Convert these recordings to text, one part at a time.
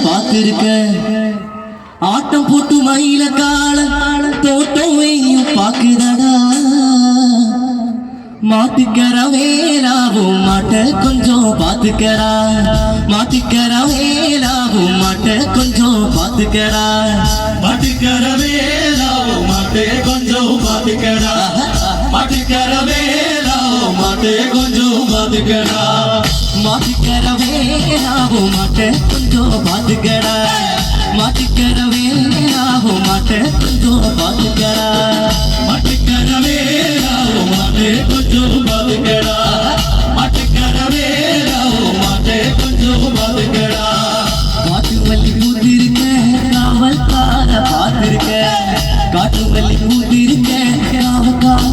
பார்த்திருக்க ஆட்டம் போட்டு மயில கால தோட்டம் பாக்குதடா மாட்டுக்கற வேலாவும் மாட்ட கொஞ்சம் பாத்துக்கடா மாட்டுக்கற வேலாவும் மாட்ட கொஞ்சம் பாத்துக்கடா மாட்டுக்கற வேலாவும் மாட்டே கொஞ்சம் பாத்துக்கடா மாட்டுக்கற வேலாவும் மாட்டே கொஞ்சம் பாத்துக்கடா மாட்டுக்கற வேலாவும் மாட்ட கொஞ்சம் பாத்துக்கடா மாட்டுக்கற வேலாவும் மாட்ட கொஞ்சம் பாத்துக்கடா மாட்டுக்கற வேலாவும் மாட்டே கொஞ்சம் பாத்துக்கடா மாட்டுக்கற வேலாவும் மாட்டே கொஞ்சம் பாத்துக்கடா காட்டு வள்ளி பூத்திருக்க காவல்கார பார்த்திருக்க காட்டு வள்ளி பூத்திருக்க காவல்கார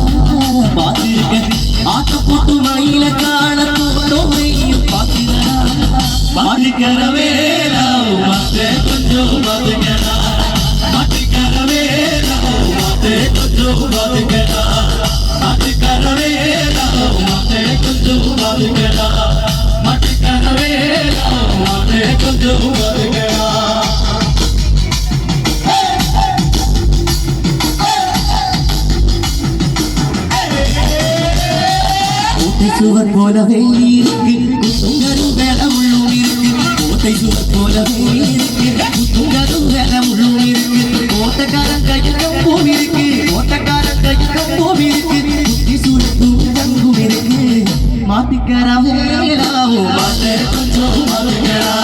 பார்த்திருக்க ஆட்ட போட்டு மயில காண தோட்டம் பாக்குதடா மாட்டுக்கற வேலாவும் மாட்டே கொஞ்சம் பாத்துக்கடா மாட்டுக்கற வேலாவும் மாட்டே கொஞ்சம் பாத்துக்கடா மாட்டுக்கற வேலாவும் மாட்டே கொஞ்சம் பாத்துக்கடா மாட்டுக்கற வேலாவும் மாட்டே கொஞ்சம் பாத்துக்கடா கோட்டை சுவர் போலவே இருக்கு குத்துங்கரும் வேல உள்ளும் இருக்கு கோட்டை சுவர் போலவே இருக்கு குத்துங்கரும் வேல உள்ளும் இருக்கு கோட்டக்காரன் கையிலும் பூமி இருக்கு கோட்டக்காரன் கையிலும் பூமி இருக்கு குத்தி சுருக்கும் தங்கும் இருக்கு மாட்டிக்கற வேலாவும் மாட்டே கொஞ்சம் பாத்துக்கடா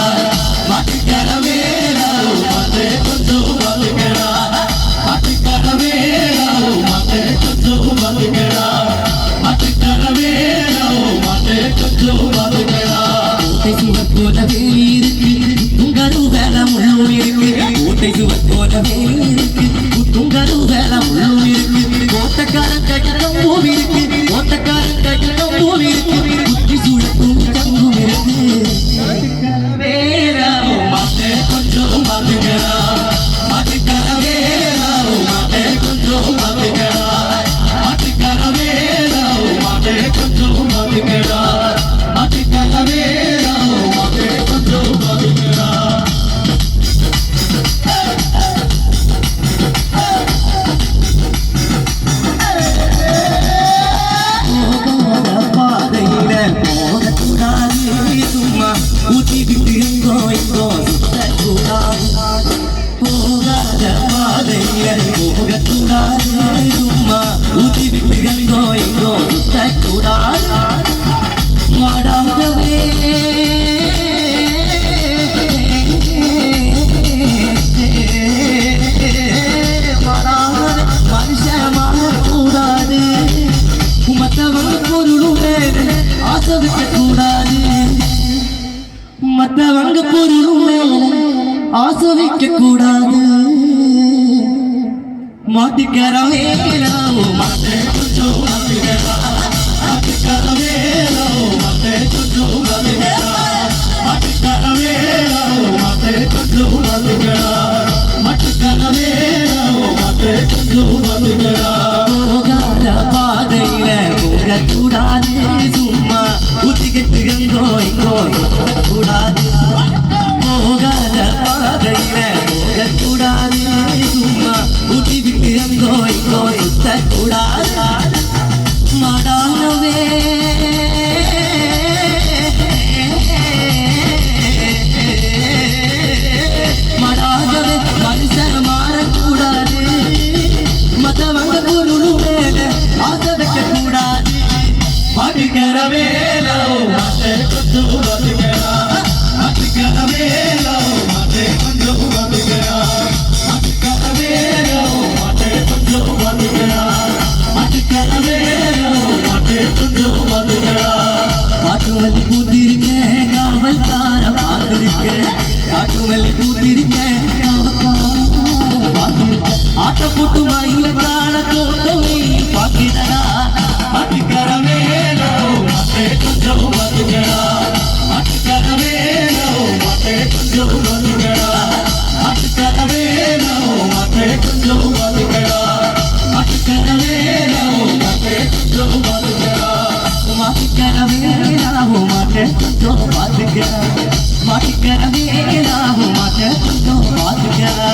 மாட்டுக்கற வேலாவும் மாட்டே கொஞ்சம் பாத்துக்கடா மாட்டுக்கற வேலாவும் மாட்டே கொஞ்சம் பாத்துக்கடா மாட்டுக்கற வேலாவும் மாட்டே கொஞ்சம் பாத்துக்கடா கோட்டை சுவர் போலவே இருக்கு குத்துங்கரும் வேல உள்ளும் இருக்கு கோட்டை சுவர் போலவே இருக்கு குத்துங்கரும் வேல உள்ளும் இருக்கு கோட்டக்காரன் கையிலும் பூமி இருக்கு கோட்டக்காரன் கையிலும் பூமி இருக்கு குத்தி சுருக்கும் தங்கும் இருக்கு வேலாவும் மாட்டே கொஞ்சம் பாத்துக்கடா மாட்டுக்கற வேலாவும் மாட்டே கொஞ்சம் பாத்துக்கடா மாட்டுக்கற வேலாவும் மாட்டே கொஞ்சம் பாத்துக்கடா மாட்டுக்கற வேலாவும் மாட்டே கொஞ்சம் பாத்துக்கடா போகாத பாதையில போகக்கூடாது சும்மா ஊத்தி விட்டு எங்கோ எங்கோ சுத்தக்கூடாது போகாத பாதையில போகக்கூடாது சும்மா ஊத்தி விட்டு எங்கோ எங்கோ சுத்தக்கூடாது மாடாகவே மாடாகவே மனுஷன் மாறக்கூடாது மத்தவங்க பொருளும் மேல ஆசை வைக்க கூடாது மத்தவங்க பொருளும் மேல ஆசை வைக்க கூடாது மாட்டிக்கற வேலாவும் மாட்டே கொஞ்சம் பாத்துக்கடா மாட்டுக்கற வேலாவும் மாட்டே கொஞ்சம் பாத்துக்கடா மாட்டுக்கற வேலாவும் மாட்டே கொஞ்சம் பாத்துக்கடா மாட்டுக்கற வேலாவும் மாட்டே கொஞ்சம் பாத்துக்கடா போகாத பாதையில போகக்கூடாது சும்மா ஊத்திக்கிட்டு எங்கோ எங்கோ கூடாது போகாத பாதையில போகக்கூடாது சும்மா ஊத்தி விட்டு எங்கோ எங்கோ சுத்தக்கூடாது மாடானவே மாடாகவே மனுஷன் மாறக்கூடாது மத்தவங்க பொருளும் மேல ஆசை வைக்க கூடாது மாட்டுக்கற வேலாவும் மாட்டே கொஞ்சம் பாத்துக்கடா மாட்டுக்கற வேலாவும் மாட்டே கொஞ்சம் பாத்துக்கடா மாட்டுக்கற வேலாவும் மாட்டே கொஞ்சம் பாத்துக்கடா மாட்டுக்கற வேலாவும் மாட்டே கொஞ்சம் பாத்துக்கடா காட்டு வள்ளி பூத்திருக்க காவல்கார பார்த்திருக்க காட்டு வள்ளி பூத்திருக்க காவல்கார பார்த்திருக்க ஆட்ட போட்டு மயில காண தோட்டம் பாக்கிடா மாட்டுக்கற வேலாவும் மாட்டே கொஞ்சம் பாத்துக்கடா மாட்டுக்கற வேலாவும் மாட்டே கொஞ்சம் பாத்துக்கடா மாட்டுக்கற வேலாவும் மாட்டே கொஞ்சம் பாத்துக்கடா மாட்டுக்கற வேலாவும் மாட்டே கொஞ்சம் பாத்துக்கடா மாட்டிக்கற வேலாவும் மாட்ட கொஞ்சம் பாத்துக்க மாட்டுக்கர வேலாவும் மாட்ட கொஞ்சம் பாத்துக்கடா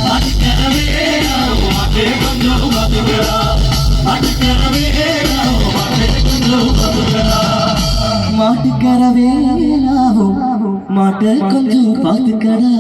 மாட்டுக்கர வேலாவும் மாட்டே கொஞ்சம் பாத்துக்கடா மாட்டுக்கர வேலாவும் மாட்டே கொஞ்சம் பாத்துக்கடா மாட்டுக்கர வேலாவும் மாட்ட கொஞ்சம் பாத்துக்கடா